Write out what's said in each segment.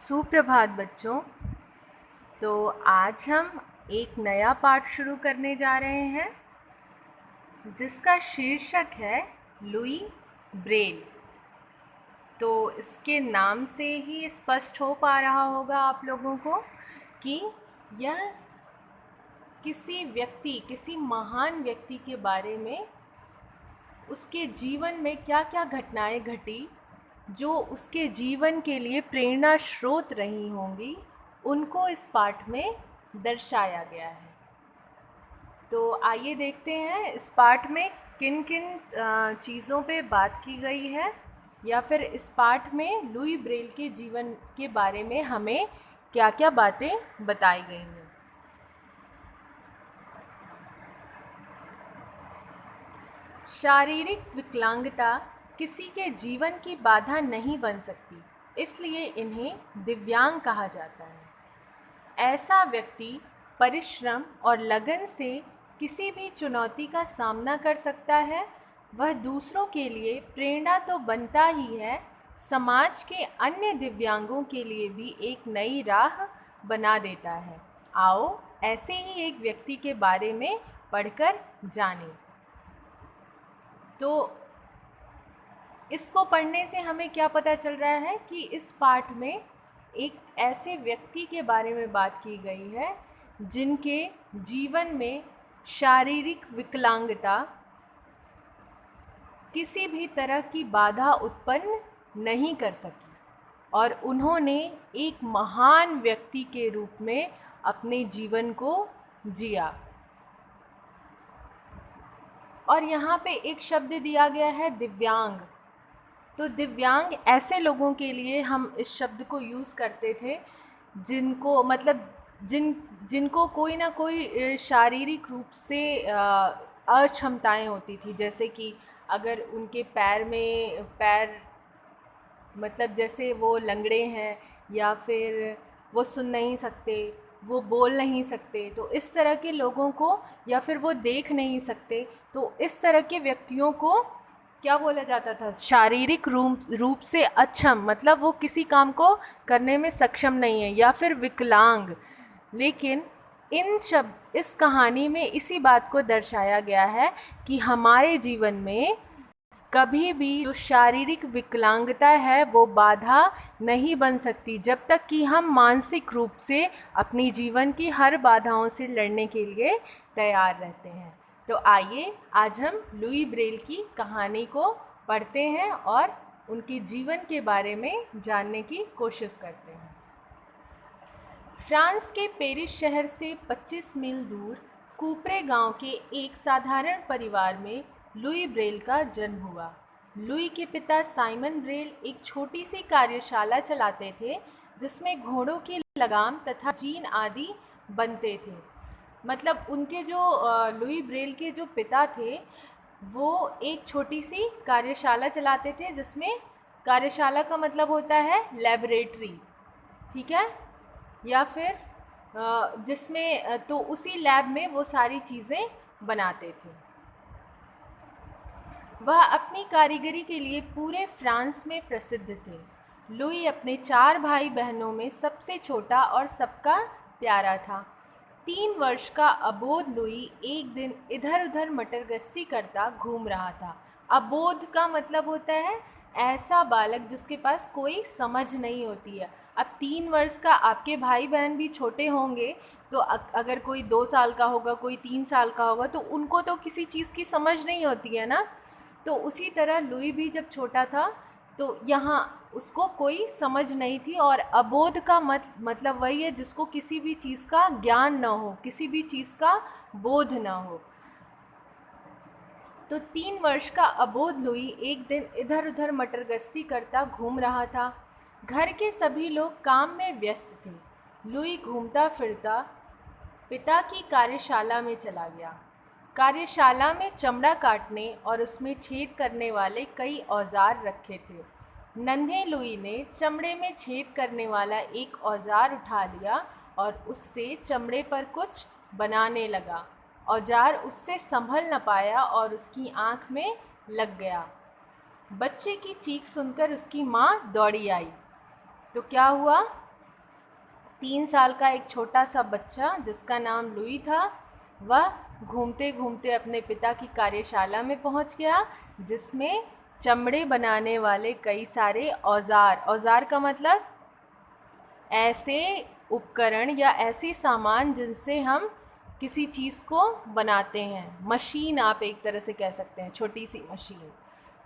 सुप्रभात बच्चों। तो आज हम एक नया पाठ शुरू करने जा रहे हैं जिसका शीर्षक है लुई ब्रेल। तो इसके नाम से ही स्पष्ट हो पा रहा होगा आप लोगों को कि यह किसी महान व्यक्ति के बारे में, उसके जीवन में क्या क्या घटनाएं घटी जो उसके जीवन के लिए प्रेरणा स्रोत रही होंगी, उनको इस पाठ में दर्शाया गया है। तो आइए देखते हैं इस पाठ में किन किन चीज़ों पे बात की गई है, या फिर इस पाठ में लुई ब्रेल के जीवन के बारे में हमें क्या क्या बातें बताई गई हैं। शारीरिक विकलांगता किसी के जीवन की बाधा नहीं बन सकती, इसलिए इन्हें दिव्यांग कहा जाता है। ऐसा व्यक्ति परिश्रम और लगन से किसी भी चुनौती का सामना कर सकता है। वह दूसरों के लिए प्रेरणा तो बनता ही है, समाज के अन्य दिव्यांगों के लिए भी एक नई राह बना देता है। आओ ऐसे ही एक व्यक्ति के बारे में पढ़कर जानें। तो इसको पढ़ने से हमें क्या पता चल रहा है कि इस पाठ में एक ऐसे व्यक्ति के बारे में बात की गई है जिनके जीवन में शारीरिक विकलांगता किसी भी तरह की बाधा उत्पन्न नहीं कर सकी, और उन्होंने एक महान व्यक्ति के रूप में अपने जीवन को जिया। और यहाँ पे एक शब्द दिया गया है दिव्यांग। तो दिव्यांग ऐसे लोगों के लिए हम इस शब्द को यूज़ करते थे जिनको जिनको कोई ना कोई शारीरिक रूप से अक्षमताएं होती थी। जैसे कि अगर उनके पैर जैसे वो लंगड़े हैं, या फिर वो सुन नहीं सकते, वो बोल नहीं सकते, तो इस तरह के लोगों को, या फिर वो देख नहीं सकते, तो इस तरह के व्यक्तियों को क्या बोला जाता था? शारीरिक रूप से अक्षम, मतलब वो किसी काम को करने में सक्षम नहीं है, या फिर विकलांग। लेकिन इस कहानी में इसी बात को दर्शाया गया है कि हमारे जीवन में कभी भी जो शारीरिक विकलांगता है वो बाधा नहीं बन सकती, जब तक कि हम मानसिक रूप से अपनी जीवन की हर बाधाओं से लड़ने के लिए तैयार रहते हैं। तो आइए आज हम लुई ब्रेल की कहानी को पढ़ते हैं और उनके जीवन के बारे में जानने की कोशिश करते हैं। फ्रांस के पेरिस शहर से 25 मील दूर कूपरे गांव के एक साधारण परिवार में लुई ब्रेल का जन्म हुआ। लुई के पिता साइमन ब्रेल एक छोटी सी कार्यशाला चलाते थे जिसमें घोड़ों की लगाम तथा जीन आदि बनते थे। मतलब उनके जो लुई ब्रेल के जो पिता थे वो एक छोटी सी कार्यशाला चलाते थे, जिसमें कार्यशाला का मतलब होता है लैबोरेटरी, ठीक है, या फिर जिसमें तो उसी लैब में वो सारी चीज़ें बनाते थे। वह अपनी कारीगरी के लिए पूरे फ्रांस में प्रसिद्ध थे। लुई अपने 4 भाई बहनों में सबसे छोटा और सबका प्यारा था। 3 वर्ष का अबोध लुई एक दिन इधर उधर मटर गश्ती करता घूम रहा था। अबोध का मतलब होता है ऐसा बालक जिसके पास कोई समझ नहीं होती है। अब 3 वर्ष का, आपके भाई बहन भी छोटे होंगे, तो अगर कोई 2 साल का होगा, कोई 3 साल का होगा, तो उनको तो किसी चीज़ की समझ नहीं होती है ना। तो उसी तरह लुई भी जब छोटा था तो यहाँ उसको कोई समझ नहीं थी, और अबोध का मतलब वही है जिसको किसी भी चीज़ का ज्ञान ना हो, किसी भी चीज़ का बोध ना हो। तो 3 वर्ष का अबोध लुई एक दिन इधर उधर मटर गश्ती करता घूम रहा था। घर के सभी लोग काम में व्यस्त थे। लुई घूमता फिरता पिता की कार्यशाला में चला गया। कार्यशाला में चमड़ा काटने और उसमें छेद करने वाले कई औजार रखे थे। नन्हे लुई ने चमड़े में छेद करने वाला एक औजार उठा लिया और उससे चमड़े पर कुछ बनाने लगा। औजार उससे संभल न पाया और उसकी आँख में लग गया। बच्चे की चीख सुनकर उसकी माँ दौड़ी आई। तो क्या हुआ? 3 साल का एक छोटा सा बच्चा जिसका नाम लुई था, वह घूमते घूमते अपने पिता की कार्यशाला में पहुंच गया, जिसमें चमड़े बनाने वाले कई सारे औज़ार का मतलब ऐसे उपकरण या ऐसे सामान जिनसे हम किसी चीज़ को बनाते हैं। मशीन आप एक तरह से कह सकते हैं, छोटी सी मशीन,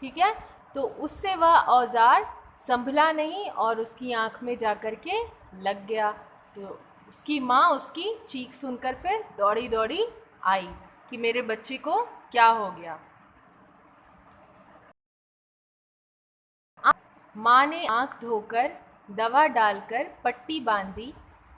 ठीक है। तो उससे वह औज़ार संभला नहीं और उसकी आँख में जा कर के लग गया। तो उसकी माँ उसकी चीख सुनकर फिर दौड़ी दौड़ी आई कि मेरे बच्चे को क्या हो गया। माँ ने आँख धोकर दवा डालकर पट्टी बांधी,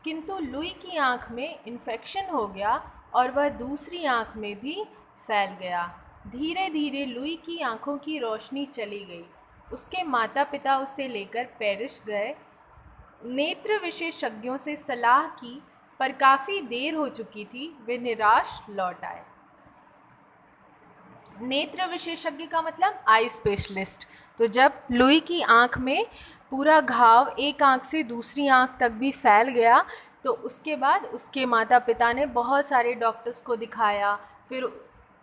किंतु लुई की आँख में इन्फेक्शन हो गया और वह दूसरी आँख में भी फैल गया। धीरे धीरे लुई की आँखों की रोशनी चली गई। उसके माता पिता उसे लेकर पेरिस गए। नेत्र विशेषज्ञों से सलाह की, पर काफ़ी देर हो चुकी थी। वे निराश लौट आए। नेत्र विशेषज्ञ का मतलब आई स्पेशलिस्ट। तो जब लुई की आँख में पूरा घाव एक आँख से दूसरी आँख तक भी फैल गया, तो उसके बाद उसके माता पिता ने बहुत सारे डॉक्टर्स को दिखाया, फिर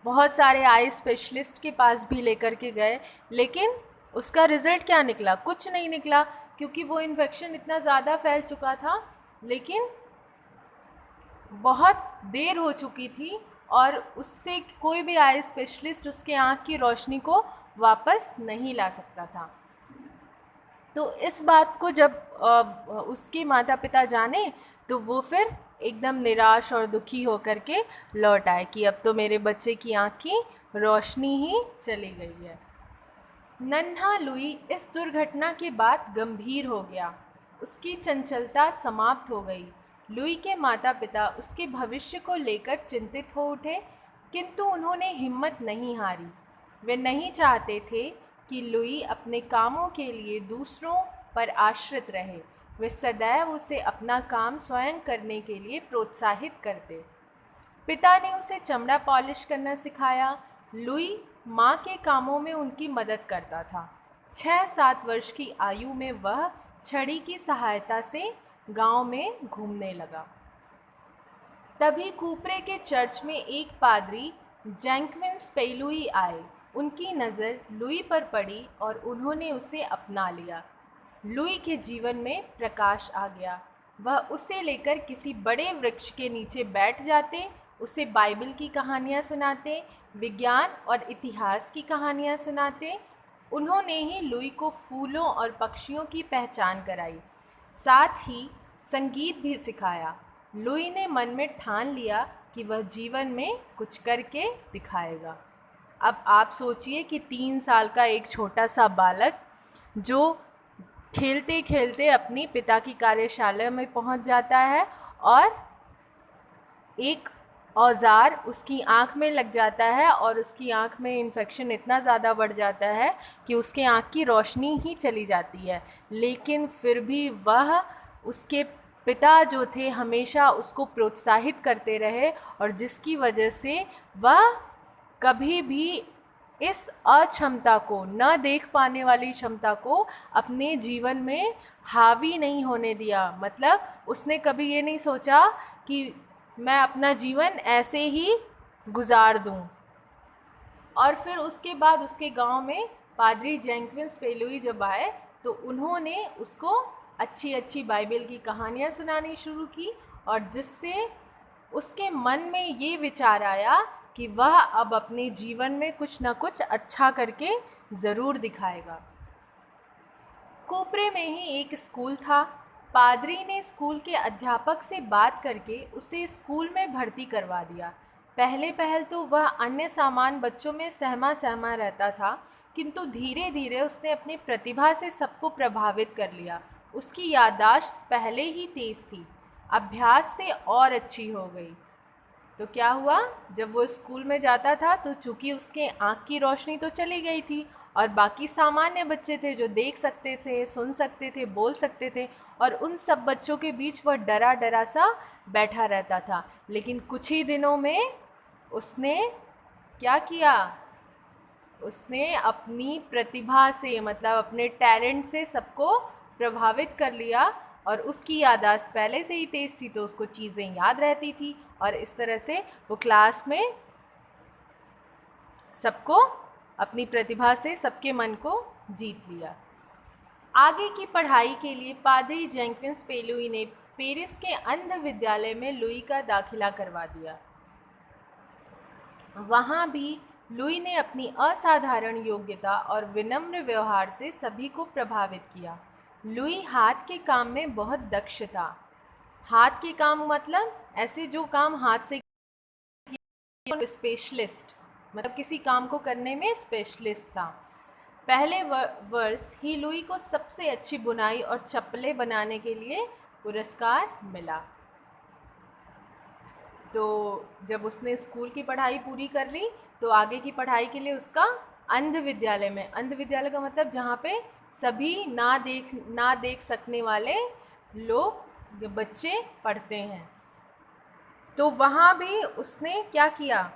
बहुत सारे आई स्पेशलिस्ट के पास भी लेकर के गए, लेकिन उसका रिज़ल्ट क्या निकला? कुछ नहीं निकला, क्योंकि वो इन्फेक्शन इतना ज़्यादा फैल चुका था, लेकिन बहुत देर हो चुकी थी और उससे कोई भी आई स्पेशलिस्ट उसके आँख की रोशनी को वापस नहीं ला सकता था। तो इस बात को जब उसके माता पिता जाने, तो वो फिर एकदम निराश और दुखी होकर के लौट आए कि अब तो मेरे बच्चे की आँख की रोशनी ही चली गई है। नन्हा लुई इस दुर्घटना के बाद गंभीर हो गया। उसकी चंचलता समाप्त हो गई। लुई के माता पिता उसके भविष्य को लेकर चिंतित हो उठे, किंतु उन्होंने हिम्मत नहीं हारी। वे नहीं चाहते थे कि लुई अपने कामों के लिए दूसरों पर आश्रित रहे। वे सदैव उसे अपना काम स्वयं करने के लिए प्रोत्साहित करते। पिता ने उसे चमड़ा पॉलिश करना सिखाया। लुई माँ के कामों में उनकी मदद करता था। 6-7 वर्ष की आयु में वह छड़ी की सहायता से गांव में घूमने लगा। तभी कूपरे के चर्च में एक पादरी जैंक्विन पेलुई आए। उनकी नज़र लुई पर पड़ी और उन्होंने उसे अपना लिया। लुई के जीवन में प्रकाश आ गया। वह उसे लेकर किसी बड़े वृक्ष के नीचे बैठ जाते, उसे बाइबल की कहानियाँ सुनाते, विज्ञान और इतिहास की कहानियाँ सुनाते। उन्होंने ही लुई को फूलों और पक्षियों की पहचान कराई, साथ ही संगीत भी सिखाया। लुई ने मन में ठान लिया कि वह जीवन में कुछ करके दिखाएगा। अब आप सोचिए कि 3 साल का एक छोटा सा बालक जो खेलते खेलते अपनी पिता की कार्यशाला में पहुंच जाता है और एक औज़ार उसकी आँख में लग जाता है और उसकी आँख में इन्फेक्शन इतना ज़्यादा बढ़ जाता है कि उसके आँख की रोशनी ही चली जाती है। लेकिन फिर भी वह, उसके पिता जो थे, हमेशा उसको प्रोत्साहित करते रहे और जिसकी वजह से वह कभी भी इस अक्षमता को, न देख पाने वाली क्षमता को अपने जीवन में हावी नहीं होने दिया। मतलब उसने कभी ये नहीं सोचा कि मैं अपना जीवन ऐसे ही गुजार दूं। और फिर उसके बाद उसके गांव में पादरी जैंक्विन पेलुई जब आए, तो उन्होंने उसको अच्छी अच्छी बाइबल की कहानियाँ सुनानी शुरू की, और जिससे उसके मन में ये विचार आया कि वह अब अपने जीवन में कुछ ना कुछ अच्छा करके ज़रूर दिखाएगा। कूपरे में ही एक स्कूल था। पादरी ने स्कूल के अध्यापक से बात करके उसे स्कूल में भर्ती करवा दिया। पहले पहल तो वह अन्य सामान बच्चों में सहमा सहमा रहता था, किंतु धीरे धीरे उसने अपनी प्रतिभा से सबको प्रभावित कर लिया। उसकी याददाश्त पहले ही तेज़ थी, अभ्यास से और अच्छी हो गई। तो क्या हुआ, जब वो स्कूल में जाता था तो चूँकि उसके आँख की रोशनी तो चली गई थी और बाकी सामान्य बच्चे थे जो देख सकते थे, सुन सकते थे, बोल सकते थे, और उन सब बच्चों के बीच वह डरा डरा सा बैठा रहता था। लेकिन कुछ ही दिनों में उसने क्या किया, उसने अपनी प्रतिभा से, मतलब अपने टैलेंट से सबको प्रभावित कर लिया और उसकी याददाश्त पहले से ही तेज़ थी तो उसको चीज़ें याद रहती थी और इस तरह से वो क्लास में सबको अपनी प्रतिभा से सबके मन को जीत लिया। आगे की पढ़ाई के लिए पादरी जेंकिंस पेलुई ने पेरिस के अंध विद्यालय में लुई का दाखिला करवा दिया। वहाँ भी लुई ने अपनी असाधारण योग्यता और विनम्र व्यवहार से सभी को प्रभावित किया। लुई हाथ के काम में बहुत दक्ष था। हाथ के काम मतलब ऐसे जो काम हाथ से स्पेशलिस्ट, मतलब किसी काम को करने में स्पेशलिस्ट था। पहले वर्ष ही लुई को सबसे अच्छी बुनाई और चप्पलें बनाने के लिए पुरस्कार मिला। तो जब उसने स्कूल की पढ़ाई पूरी कर ली तो आगे की पढ़ाई के लिए उसका अंध विद्यालय में, अंध विद्यालय का मतलब जहाँ पे सभी ना देख सकने वाले लोग बच्चे पढ़ते हैं, तो वहाँ भी उसने क्या किया,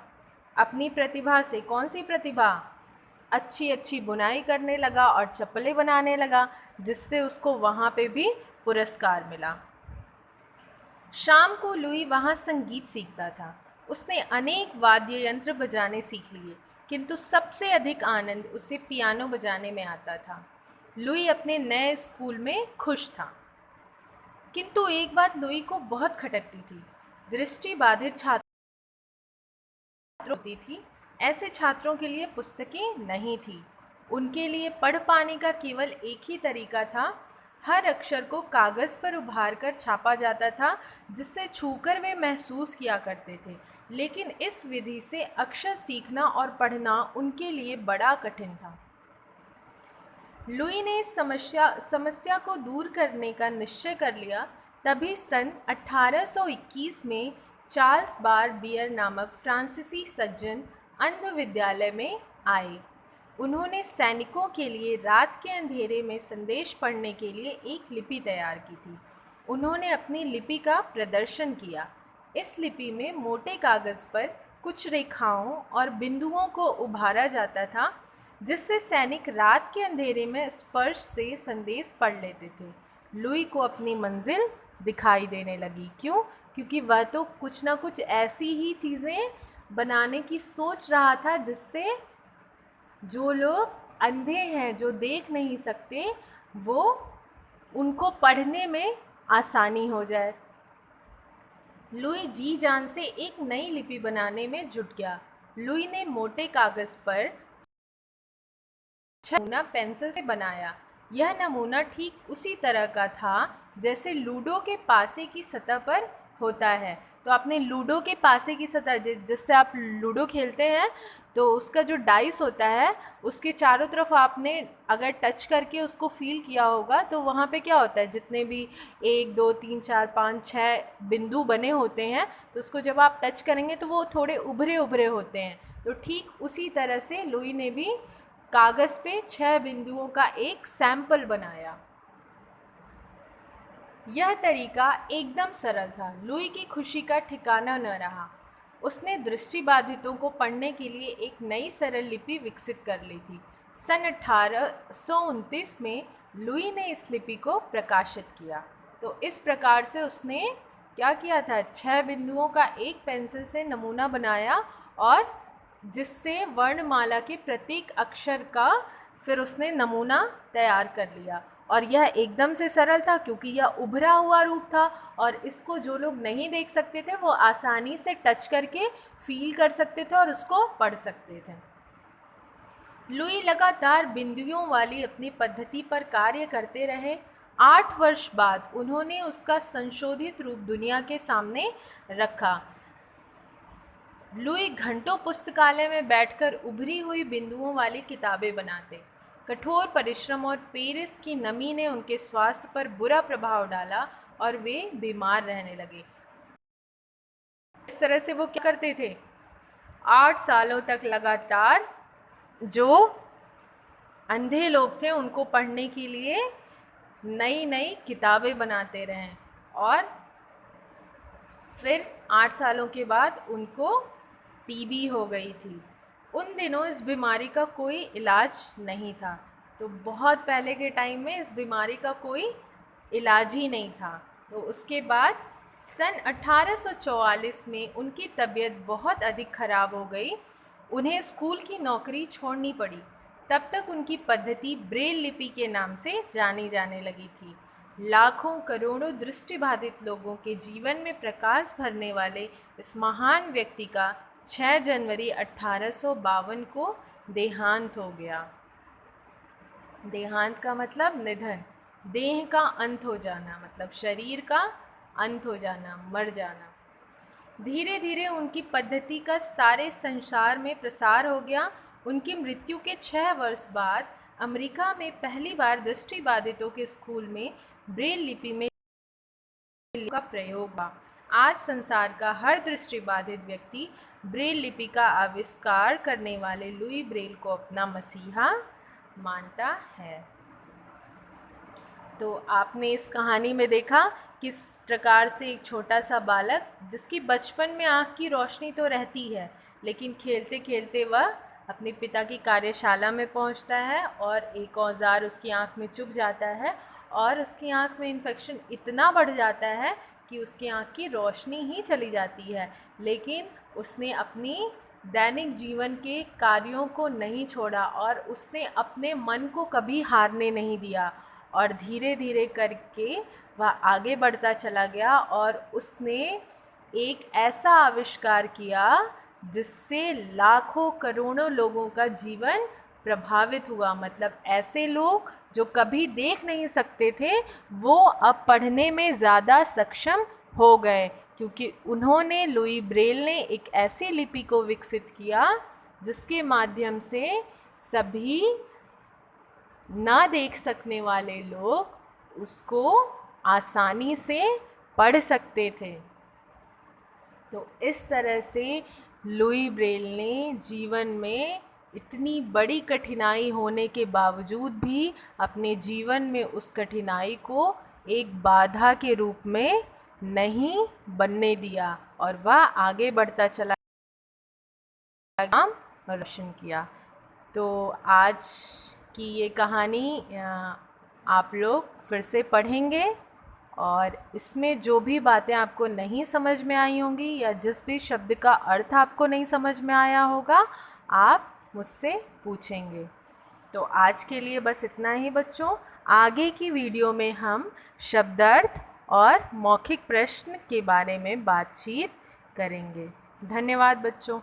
अपनी प्रतिभा से, कौन सी प्रतिभा, अच्छी अच्छी बुनाई करने लगा और चप्पलें बनाने लगा, जिससे उसको वहाँ पे भी पुरस्कार मिला। शाम को लुई वहाँ संगीत सीखता था। उसने अनेक वाद्य यंत्र बजाने सीख लिए, किंतु सबसे अधिक आनंद उसे पियानो बजाने में आता था। लुई अपने नए स्कूल में खुश था, किंतु एक बात लुई को बहुत खटकती थी। दृष्टिबाधित छात्र होती थी, ऐसे छात्रों के लिए पुस्तकें नहीं थी। उनके लिए पढ़ पाने का केवल एक ही तरीका था, हर अक्षर को कागज़ पर उभार कर छापा जाता था, जिससे छूकर वे महसूस किया करते थे। लेकिन इस विधि से अक्षर सीखना और पढ़ना उनके लिए बड़ा कठिन था। लुई ने इस समस्या को दूर करने का निश्चय कर लिया। तभी सन 1821 में चार्ल्स बार बियर नामक फ्रांसीसी सज्जन अंध विद्यालय में आए। उन्होंने सैनिकों के लिए रात के अंधेरे में संदेश पढ़ने के लिए एक लिपि तैयार की थी। उन्होंने अपनी लिपि का प्रदर्शन किया। इस लिपि में मोटे कागज़ पर कुछ रेखाओं और बिंदुओं को उभारा जाता था, जिससे सैनिक रात के अंधेरे में स्पर्श से संदेश पढ़ लेते थे। लुई को अपनी मंजिल दिखाई देने लगी। क्यों? क्योंकि वह तो कुछ ना कुछ ऐसी ही चीज़ें बनाने की सोच रहा था, जिससे जो लोग अंधे हैं, जो देख नहीं सकते, वो उनको पढ़ने में आसानी हो जाए। लुई जी जान से एक नई लिपि बनाने में जुट गया। लुई ने मोटे कागज़ पर नमूना पेंसिल से बनाया। यह नमूना ठीक उसी तरह का था जैसे लूडो के पासे की सतह पर होता है। तो आपने लूडो के पासे की सतह, जिससे आप लूडो खेलते हैं, तो उसका जो डाइस होता है उसके चारों तरफ आपने अगर टच करके उसको फील किया होगा तो वहाँ पे क्या होता है, जितने भी 1 2 3 4 5 6 बिंदु बने होते हैं, तो उसको जब आप टच करेंगे तो वो थोड़े उभरे उभरे होते हैं। तो ठीक उसी तरह से लुई ने भी कागज़ पे 6 बिंदुओं का एक सैंपल बनाया। यह तरीका एकदम सरल था। लुई की खुशी का ठिकाना न रहा। उसने दृष्टिबाधितों को पढ़ने के लिए एक नई सरल लिपि विकसित कर ली थी। सन 1829 में लुई ने इस लिपि को प्रकाशित किया। तो इस प्रकार से उसने क्या किया था, 6 बिंदुओं का एक पेंसिल से नमूना बनाया और जिससे वर्णमाला के प्रत्येक अक्षर का फिर उसने नमूना तैयार कर लिया। और यह एकदम से सरल था क्योंकि यह उभरा हुआ रूप था और इसको जो लोग नहीं देख सकते थे वो आसानी से टच करके फील कर सकते थे और उसको पढ़ सकते थे। लुई लगातार बिंदुओं वाली अपनी पद्धति पर कार्य करते रहे। 8 वर्ष बाद उन्होंने उसका संशोधित रूप दुनिया के सामने रखा। लुई घंटों पुस्तकालय में बैठकर उभरी हुई बिंदुओं वाली किताबें बनाते। कठोर परिश्रम और पेरिस की नमी ने उनके स्वास्थ्य पर बुरा प्रभाव डाला और वे बीमार रहने लगे। इस तरह से वो क्या करते थे, 8 सालों तक लगातार जो अंधे लोग थे उनको पढ़ने के लिए नई नई किताबें बनाते रहे और फिर 8 सालों के बाद उनको टीबी हो गई थी। उन दिनों इस बीमारी का कोई इलाज नहीं था। तो बहुत पहले के टाइम में इस बीमारी का कोई इलाज ही नहीं था। तो उसके बाद सन 1844 में उनकी तबीयत बहुत अधिक ख़राब हो गई, उन्हें स्कूल की नौकरी छोड़नी पड़ी। तब तक उनकी पद्धति ब्रेल लिपि के नाम से जानी जाने लगी थी। लाखों करोड़ों दृष्टिबाधित लोगों के जीवन में प्रकाश भरने वाले इस महान व्यक्ति का 6 जनवरी 1852 को देहांत हो गया। देहांत का मतलब निधन, देह का अंत हो जाना, मतलब शरीर का अंत हो जाना, मर जाना। धीरे धीरे उनकी पद्धति का सारे संसार में प्रसार हो गया। उनकी मृत्यु के 6 वर्ष बाद अमेरिका में पहली बार दृष्टिबाधितों के स्कूल में ब्रेल लिपि में का प्रयोग हुआ। आज संसार का हर दृष्टिबाधित व्यक्ति ब्रेल लिपि का आविष्कार करने वाले लुई ब्रेल को अपना मसीहा मानता है। तो आपने इस कहानी में देखा किस प्रकार से एक छोटा सा बालक, जिसकी बचपन में आँख की रोशनी तो रहती है, लेकिन खेलते खेलते वह अपने पिता की कार्यशाला में पहुंचता है और एक औजार उसकी आँख में चुभ जाता है और उसकी आँख में इन्फेक्शन इतना बढ़ जाता है कि उसकी आँख की रोशनी ही चली जाती है। लेकिन उसने अपनी दैनिक जीवन के कार्यों को नहीं छोड़ा और उसने अपने मन को कभी हारने नहीं दिया और धीरे धीरे करके वह आगे बढ़ता चला गया और उसने एक ऐसा आविष्कार किया जिससे लाखों करोड़ों लोगों का जीवन प्रभावित हुआ। मतलब ऐसे लोग जो कभी देख नहीं सकते थे वो अब पढ़ने में ज़्यादा सक्षम हो गए, क्योंकि उन्होंने, लुई ब्रेल ने एक ऐसी लिपि को विकसित किया जिसके माध्यम से सभी ना देख सकने वाले लोग उसको आसानी से पढ़ सकते थे। तो इस तरह से लुई ब्रेल ने जीवन में इतनी बड़ी कठिनाई होने के बावजूद भी अपने जीवन में उस कठिनाई को एक बाधा के रूप में नहीं बनने दिया और वह आगे बढ़ता चला, नाम रोशन किया। तो आज की ये कहानी आप लोग फिर से पढ़ेंगे और इसमें जो भी बातें आपको नहीं समझ में आई होंगी या जिस भी शब्द का अर्थ आपको नहीं समझ में आया होगा आप मुझसे पूछेंगे। तो आज के लिए बस इतना ही बच्चों। आगे की वीडियो में हम शब्दार्थ और मौखिक प्रश्न के बारे में बातचीत करेंगे। धन्यवाद बच्चों।